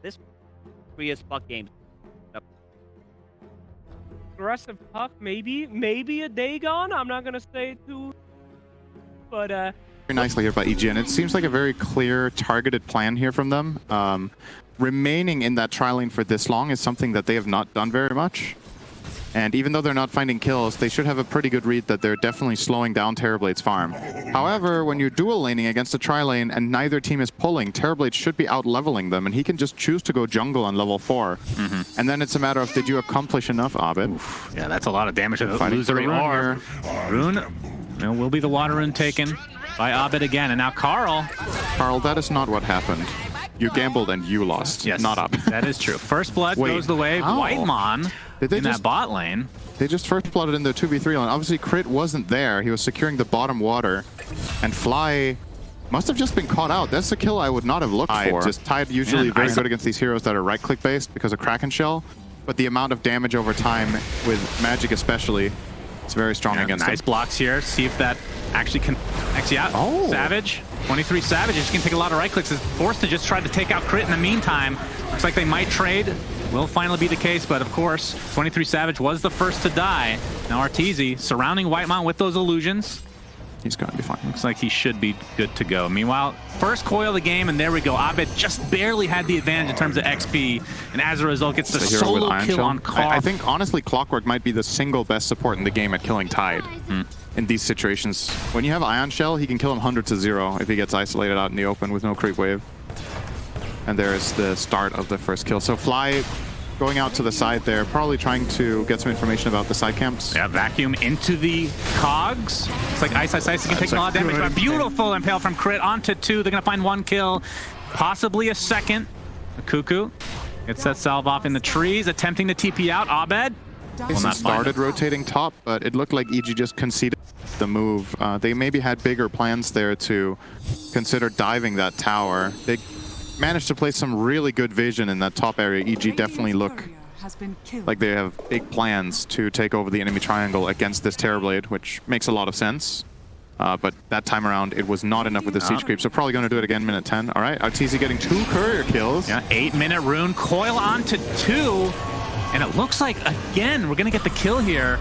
This is fuck games. Aggressive puck, maybe a Dagon. I'm not gonna say too, but very nicely here by EG, and it seems like a very clear, targeted plan here from them. Remaining in that tri lane for this long is something that they have not done very much. And even though they're not finding kills, they should have a pretty good read that they're definitely slowing down Terrorblade's farm. However, when you're dual laning against a tri-lane and neither team is pulling, Terrorblade should be out-leveling them, and he can just choose to go jungle on level 4. And then it's a matter of, did you accomplish enough, Abed? Oof, yeah, that's a lot of damage to the illusory orb. Rune will be the water rune taken by Abed again, and now Carl. Carl, that is not what happened. You gambled and you lost. Yes, not Abed. That is true. First blood goes the way of Whitemon in that bot lane. They just first blooded in the 2v3 lane. Obviously, Crit wasn't there. He was securing the bottom water. And Fly must have just been caught out. That's a kill I would not have looked for. Just Tide usually very good against these heroes that are right-click based because of Kraken Shell. But the amount of damage over time, with Magic especially, it's very strong against nice them. blocks here. See if that actually can exit out. Savage. 23 Savage is going to take a lot of right clicks. Is forced to just try to take out Crit in the meantime. Looks like they might trade. Will finally be the case, but of course, 23 Savage was the first to die. Now Arteezy surrounding Whitemon with those illusions. He's going to be fine. Looks like he should be good to go. Meanwhile, first coil of the game, and there we go. Abed just barely had the advantage in terms of XP, and as a result, gets the solo kill on Carl. I think, honestly, Clockwork might be the single best support in the game at killing Tide. In these situations. When you have Ion Shell, he can kill him 100 to 0 if he gets isolated out in the open with no creep wave. And there is the start of the first kill. So Fly going out to the side there, probably trying to get some information about the side camps. Yeah, vacuum into the cogs. It's like Ice can take a lot of damage, but beautiful impale from Crit onto 2. They're gonna find 1 kill, possibly a second. The Cuckoo gets that salve off in the trees, attempting to TP out. Abed He started rotating top, but it looked like EG just conceded the move. They maybe had bigger plans there to consider diving that tower. They managed to place some really good vision in that top area. EG definitely look like they have big plans to take over the enemy triangle against this Terrorblade, which makes a lot of sense. But that time around, it was not enough with the siege creep, so probably going to do it again, minute 10. All right, Arteezy getting 2 courier kills. Yeah, 8-minute rune, coil onto 2. And it looks like, again, we're going to get the kill here.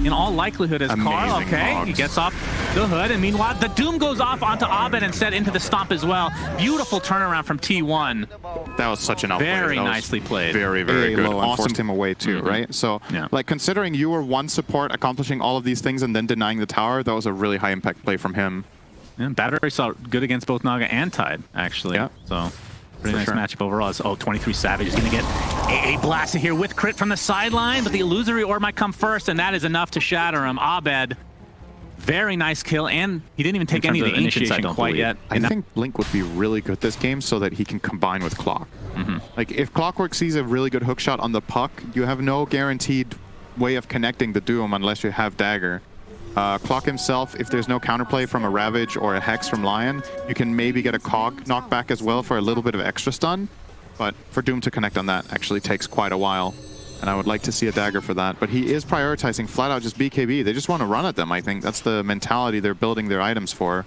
In all likelihood, as Carl, he gets off the hood. And meanwhile, the Doom goes off onto Abed and set into the stomp as well. Beautiful turnaround from T1. That was such an outplay. Very nicely played. Very, very good. Awesome. Forced him away too, right? So, like, considering you were one support accomplishing all of these things and then denying the tower, that was a really high impact play from him. And Battery saw good against both Naga and Tide, actually. Yeah. So, pretty nice matchup overall. 23 Savage is going to get a blasted here with Crit from the sideline, but the illusory orb might come first, and that is enough to shatter him. Abed, very nice kill, and he didn't even take any of the initiation quite yet. I think Blink would be really good this game so that he can combine with Clock. Like, if Clockwork sees a really good hookshot on the puck, you have no guaranteed way of connecting the Doom unless you have Dagger. Clock himself, if there's no counterplay from a Ravage or a Hex from Lion, you can maybe get a Cog knockback as well for a little bit of extra stun. But for Doom to connect on that actually takes quite a while. And I would like to see a Dagger for that. But he is prioritizing flat out just BKB. They just want to run at them, I think. That's the mentality they're building their items for.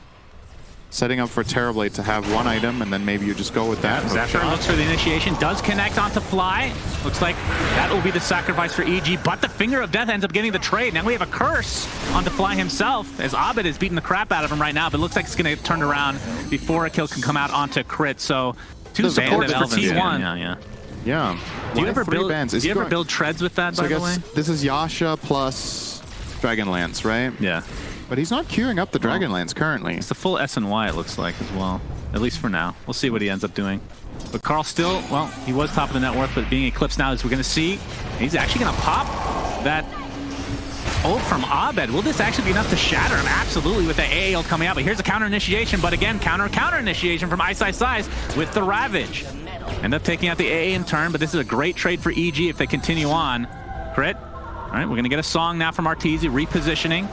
Setting up for Terrorblade to have 1 item, and then maybe you just go with that. Zephyr looks for the initiation, does connect onto Fly. Looks like that will be the sacrifice for EG, but the Finger of Death ends up getting the trade. Now we have a curse onto Fly himself, as Abed is beating the crap out of him right now, but it looks like it's going to turn around before a kill can come out onto Crit. So 2 supports for T1. Yeah. Do you ever build treads with that, by the way? This is Yasha plus Dragonlance, right? Yeah. But he's not queuing up the Dragonlance currently. It's the full S and Y, it looks like, as well. At least for now. We'll see what he ends up doing. But Carl still, well, he was top of the net worth, but being eclipsed now, as we're going to see, he's actually going to pop that ult from Abed. Will this actually be enough to shatter him? Absolutely, with the AA ult coming out. But here's a counter initiation, but again, counter initiation from Ice with the Ravage. End up taking out the AA in turn, but this is a great trade for EG if they continue on. Crit. All right, we're going to get a song now from Arteezy, repositioning.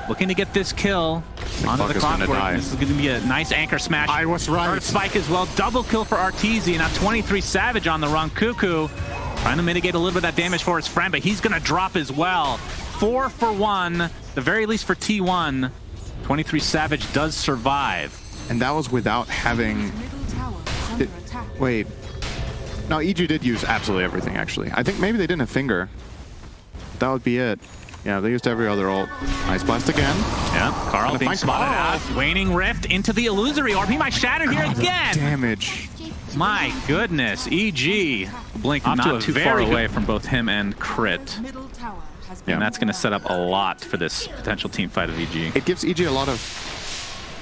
Looking to get this kill onto the Clockwork. This is going to be a nice anchor smash. I was right. Earth Spike as well. Double kill for Arteezy. Now 23 Savage on the run. Cuckoo trying to mitigate a little bit of that damage for his friend, but he's going to drop as well. 4 for 1, the very least for T1. 23 Savage does survive. And that was without having... Wait. No, EG did use absolutely everything, actually. I think maybe they didn't have Finger. That would be it. Yeah, they used every other ult. Ice Blast again. Yeah, Carl being spotted out. Waning Rift into the Illusory Orb. He might shatter here again. Damage. My goodness, EG. Blink not too far away from both him and Crit. Yeah. And that's going to set up a lot for this potential team fight of EG. It gives EG a lot of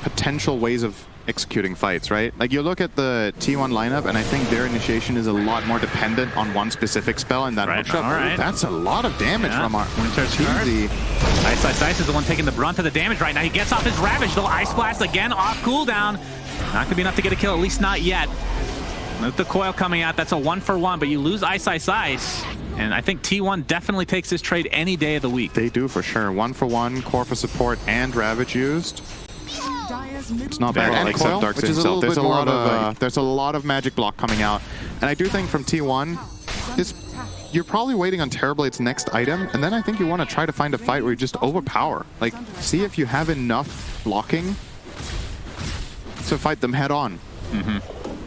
potential ways of executing fights, right? Like, you look at the T1 lineup, and I think their initiation is a lot more dependent on one specific spell, and that hookshot. Right. That's a lot of damage from our Winter's Arteezy. Ice is the one taking the brunt of the damage right now. He gets off his Ravage, though. Ice Blast again off cooldown. Not going to be enough to get a kill, at least not yet. With the coil coming out, that's a 1-for-1, but you lose Ice. And I think T1 definitely takes this trade any day of the week. They do, for sure. 1-for-1, core for support, and Ravage used. It's not bad. And coil, which is a little bit more of there's a lot of magic block coming out. And I do think from T1, you're probably waiting on Terrorblade's next item, and then I think you want to try to find a fight where you just overpower. Like, see if you have enough blocking to fight them head on.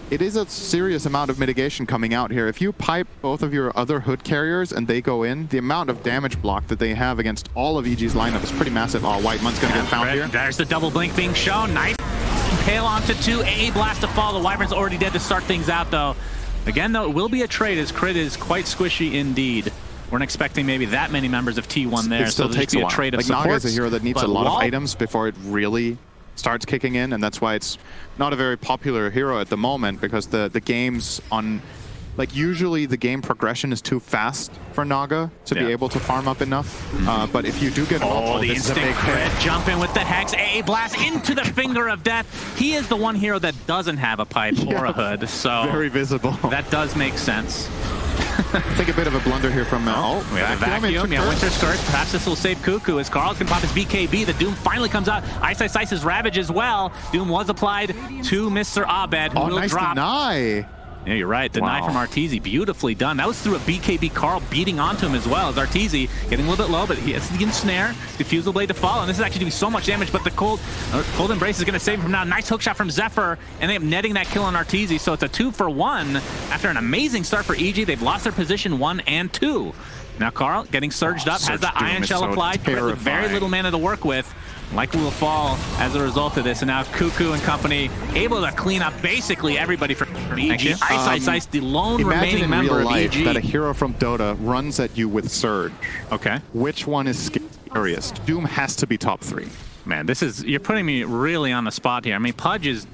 It is a serious amount of mitigation coming out here. If you pipe both of your other hood carriers and they go in, the amount of damage block that they have against all of EG's lineup is pretty massive. Oh, Whiteman's going to get found here. There's the double blink being shown. Nice. Impale onto 2. AA Blast to fall. The Wyvern's already dead to start things out, though. Again, though, it will be a trade as Crit is quite squishy indeed. Weren't expecting maybe that many members of T1 there. It still takes a while. Trade of like, supports, Naga is a hero that needs a lot of Wall items before it really starts kicking in, and that's why it's not a very popular hero at the moment, because the games on, like, usually the game progression is too fast for Naga to be able to farm up enough. But if you do get an ult, the instant crit, jump in with the Hex, AA Blast into the Finger of Death. He is the one hero that doesn't have a pipe or a hood, so very visible. That does make sense. I think a bit of a blunder here from we have a vacuum. Yeah, Winter Skirt. Perhaps this will save Cuckoo as Carl's can pop his BKB. The Doom finally comes out. Ice's Ravage as well. Doom was applied to Mr. Abed, who will nice drop. Deny. Yeah, you're right. Deny from Arteezy. Beautifully done. That was through a BKB. Carl beating onto him as well as Arteezy getting a little bit low, but he has the ensnare. Diffusal Blade to fall, and this is actually doing so much damage, but the Cold Embrace is going to save him from now. Nice hookshot from Zephyr, and they end up netting that kill on Arteezy, so it's a 2-for-1. After an amazing start for EG, they've lost their position 1 and 2. Now Carl getting surged up, has the Ion Shell applied, with very little mana to work with. Likely will fall as a result of this, and now Cuckoo and company able to clean up basically everybody from EG. Ice, the lone remaining member of EG. That a hero from Dota runs at you with Surge. Okay. Which one is scariest? Doom has to be top 3. Man, you're putting me really on the spot here. I mean, Pudge is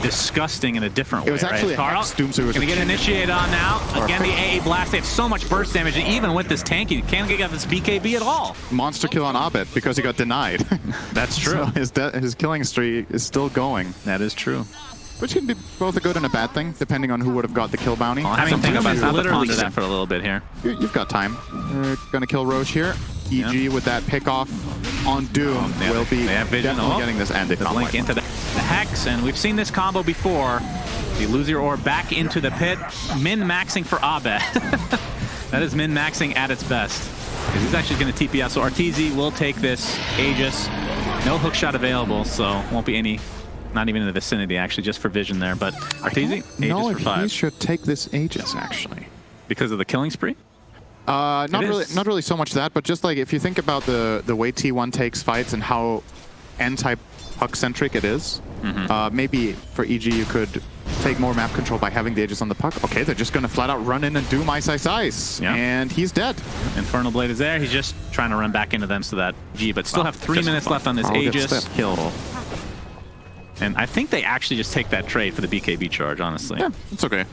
disgusting in a different way. It was actually right? Carl, Doomsayer gonna get initiated on now. Again, the AA Blast. They have so much burst damage, and even with this tanky, can't get this BKB at all. Monster kill on Abed because he got denied. That's true. So his killing streak is still going. That is true. Which can be both a good and a bad thing, depending on who would have got the kill bounty. I mean, think about literally that for a little bit here. You've got time. We're gonna kill Roche here. EG with that pick off on Doom will be definitely getting this ended. The link into the Hex, and we've seen this combo before. The lose your orb back into the pit, min-maxing for Abed. That is min-maxing at its best. He's actually going to TP out, so Arteezy will take this Aegis. No hookshot available, so won't be any, not even in the vicinity actually, just for vision there. But Arteezy, Aegis for 5. He should take this Aegis actually. Because of the killing spree? Not really so much that, but just like if you think about the way T1 takes fights and how anti-puck-centric it is, maybe for EG you could take more map control by having the Aegis on the puck. Okay, they're just going to flat out run in and Doom Ice. Yeah. And he's dead. Infernal Blade is there. He's just trying to run back into them so that G, but still have 3 minutes left on this Aegis. Kill. And I think they actually just take that trade for the BKB charge, honestly. Yeah, it's okay.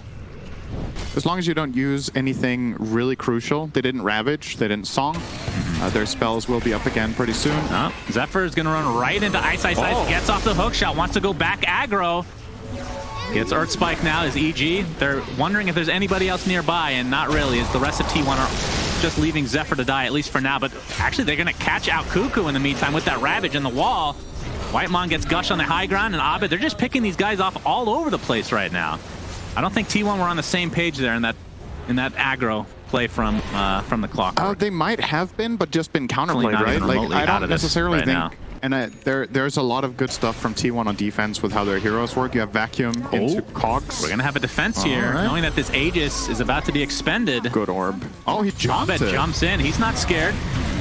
As long as you don't use anything really crucial. They didn't Ravage, they didn't Song. Their spells will be up again pretty soon. Zephyr is going to run right into Ice. Gets off the hook shot, wants to go back aggro. Gets Earth Spike now as EG. They're wondering if there's anybody else nearby, and not really, as the rest of T1 are just leaving Zephyr to die, at least for now. But actually, they're going to catch out Cuckoo in the meantime with that Ravage in the wall. Whitemon gets Gush on the high ground, and Abed, they're just picking these guys off all over the place right now. I don't think T1 were on the same page there in that aggro play from the Clockwork. They might have been, but just been counterplayed, right? Like, I don't necessarily think And there's a lot of good stuff from T1 on defense with how their heroes work. You have vacuum into cogs. We're going to have a defense here, right. knowing that this Aegis is about to be expended. Good orb. Oh, he jumped Abed jumps in. He's not scared.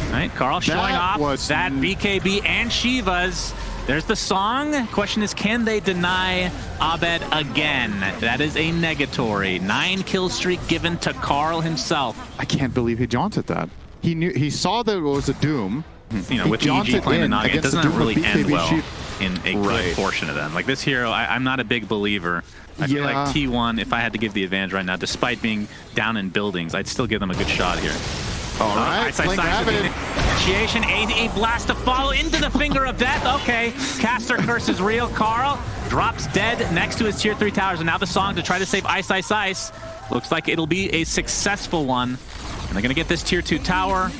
All right, Carl showing off that BKB and Shiva's. There's the song. Question is, can they deny Abed again? That is a negatory. 9 kill streak given to Carl himself. I can't believe he jaunted that. He saw that it was a Doom. You know, with EG playing the Naga, it doesn't really end well in a good portion of them. Like this hero, I'm not a big believer. I feel like T1, if I had to give the advantage right now, despite being down in buildings, I'd still give them a good shot here. All right, initiation, a blast to follow into the finger of death. Okay, caster curse is real. Carl drops dead next to his tier 3 towers, and now the song to try to save Ice Ice Ice. Looks like it'll be a successful one, and they're gonna get this tier 2 tower.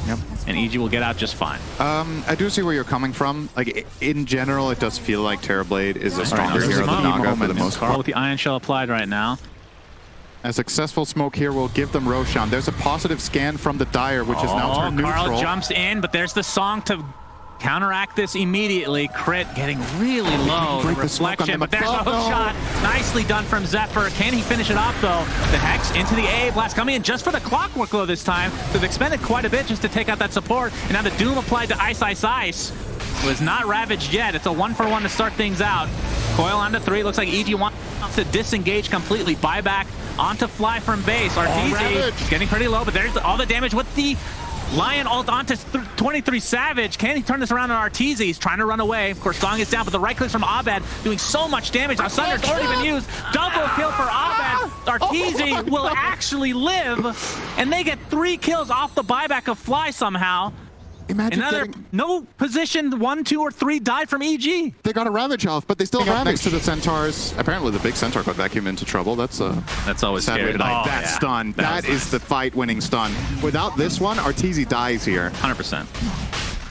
Yep. And EG will get out just fine. I do see where you're coming from. Like, in general, it does feel like Terrorblade is a stronger hero than Naga for the most part. Carl with the Ion Shell applied right now. A successful smoke here will give them Roshan. There's a positive scan from the Dire, which is now turned neutral. Carl jumps in, but there's the song to counteract this immediately. Crit getting really low. The reflection, but there's a hook shot. Nicely done from Zephyr. Can he finish it off, though? The Hex into the A blast coming in just for the clockwork glow this time. So they've expended quite a bit just to take out that support. And now the Doom applied to Ice Ice Ice was not ravaged yet. It's a 1-for-1 to start things out. Coil onto 3. Looks like EG wants to disengage completely. Buyback onto Fly from base. Arteezy getting pretty low, but there's all the damage with the Lion ult onto 23 Savage. Can he turn this around on Arteezy? He's trying to run away. Of course, Song is down, but the right clicks from Abed doing so much damage. Now, Sunder's already been used. Double kill for Abed. Arteezy will actually live, and they get 3 kills off the buyback of Fly somehow. Imagine another no position 1, 2, or 3 died from EG. They got a Ravage off, but they still have next to the Centaurs. Apparently, the big Centaur got vacuumed into trouble. That's always scary. That stun. That is the fight-winning stun. Without this one, Arteezy dies here. 100%.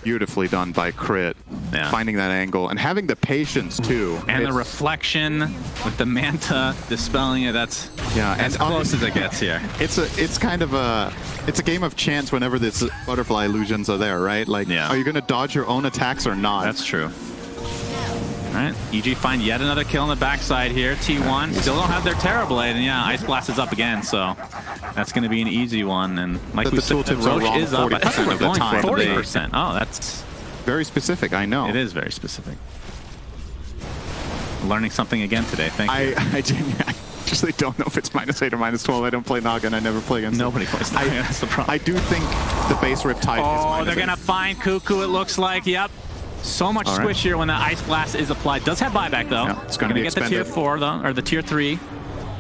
Beautifully done by Crit. Yeah. Finding that angle and having the patience too. And the reflection with the Manta dispelling it. That's as close as it gets here. It's kind of a game of chance whenever this butterfly illusions are there, right? Like, are you going to dodge your own attacks or not? That's true. All right, EG find yet another kill on the backside here. T1 still don't have their Terrorblade, and Ice Blast is up again, so that's going to be an easy one. And like we said, Roach is up. I think we're going for 40%. Oh, that's very specific. I know. It is very specific. Learning something again today. Thank you. I actually don't know if it's -8 or -12. I don't play Naga, and I never play against Nobody plays Naga. That's the problem. I do think the base Riptide is -8. Oh, they're going to find Cuckoo, it looks like. Yep. So much squishier when the Ice Blast is applied. Does have buyback, though. Yeah, it's going to get the tier 4, though, or the tier 3.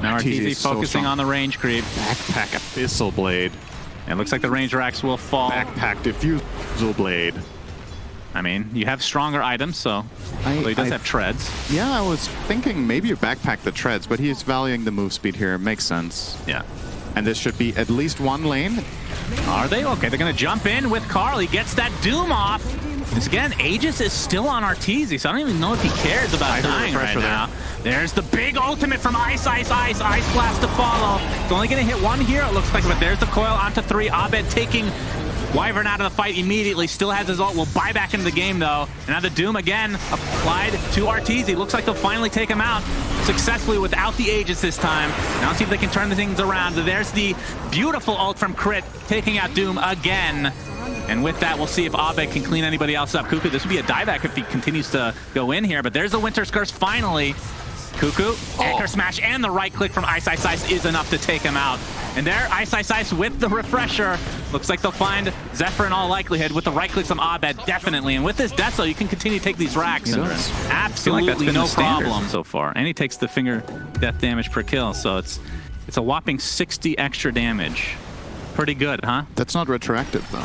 Now Arteezy focusing on the range creep. Backpack Abyssal Blade. It looks like the range racks will fall. Backpack Diffusal Blade. I mean, you have stronger items, so he does have treads. Yeah, I was thinking maybe you backpack the treads, but he's valuing the move speed here. It makes sense. Yeah. And this should be at least 1 lane. Are they? Okay, they're going to jump in with Carl. He gets that Doom off. Because again, Aegis is still on Arteezy, so I don't even know if he cares about dying right now. There's the big ultimate from Ice Ice Ice. Ice Blast to follow. It's only going to hit 1 here, it looks like, but there's the coil onto 3. Abed taking Wyvern out of the fight immediately. Still has his ult. Will buy back into the game, though. And now the Doom again applied to Arteezy. Looks like they'll finally take him out successfully without the Aegis this time. Now see if they can turn the things around. There's the beautiful ult from Crit, taking out Doom again. And with that, we'll see if Abed can clean anybody else up. Cuckoo, this would be a dieback if he continues to go in here. But there's the Winter's Curse finally. Cuckoo, Anchor Smash, and the right click from Ice Ice Ice is enough to take him out. And there, Ice Ice Ice with the refresher. Looks like they'll find Zephyr in all likelihood with the right clicks from Abed, definitely. And with this Deso, you can continue to take these racks. Absolutely no problem so far. And he takes the finger death damage per kill, so it's a whopping 60 extra damage. Pretty good, huh? That's not retroactive, though.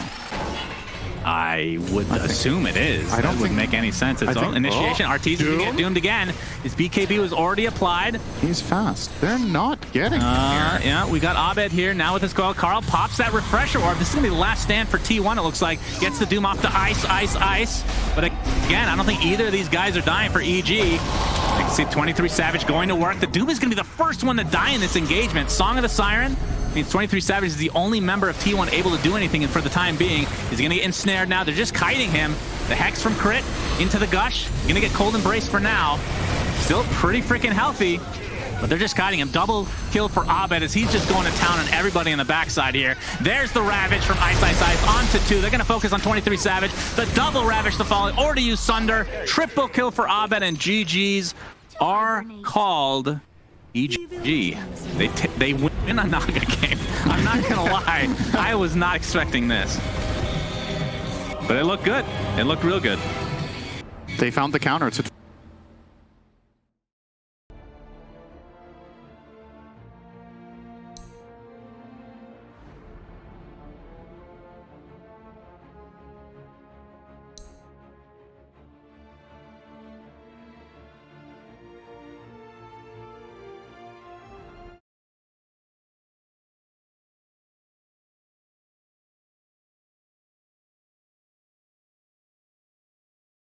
I would assume it is. I don't think make any sense. It's all initiation. Arteezy can get doomed again. His BKB was already applied. He's fast. They're not getting him here. Yeah, we got Abed here now with his coil. Carl pops that refresher orb. This is going to be the last stand for T1, it looks like. Gets the Doom off to Ice, Ice, Ice. But again, I don't think either of these guys are dying for EG. You can see 23 Savage going to work. The Doom is going to be the first one to die in this engagement. Song of the Siren means 23 Savage is the only member of T1 able to do anything, and for the time being, he's going to get ensnared now. They're just kiting him. The Hex from Crit into the Gush. Gonna get Cold Embrace for now. Still pretty freaking healthy, but they're just kiting him. Double kill for Abed as he's just going to town on everybody on the backside here. There's the Ravage from Ice onto 2. They're going to focus on 23 Savage. The double Ravage to follow, or to use Sunder. Triple kill for Abed, and GGs are called EGG. They win a Naga game. I'm not going to lie. I was not expecting this. But it looked good. It looked real good. They found the counter to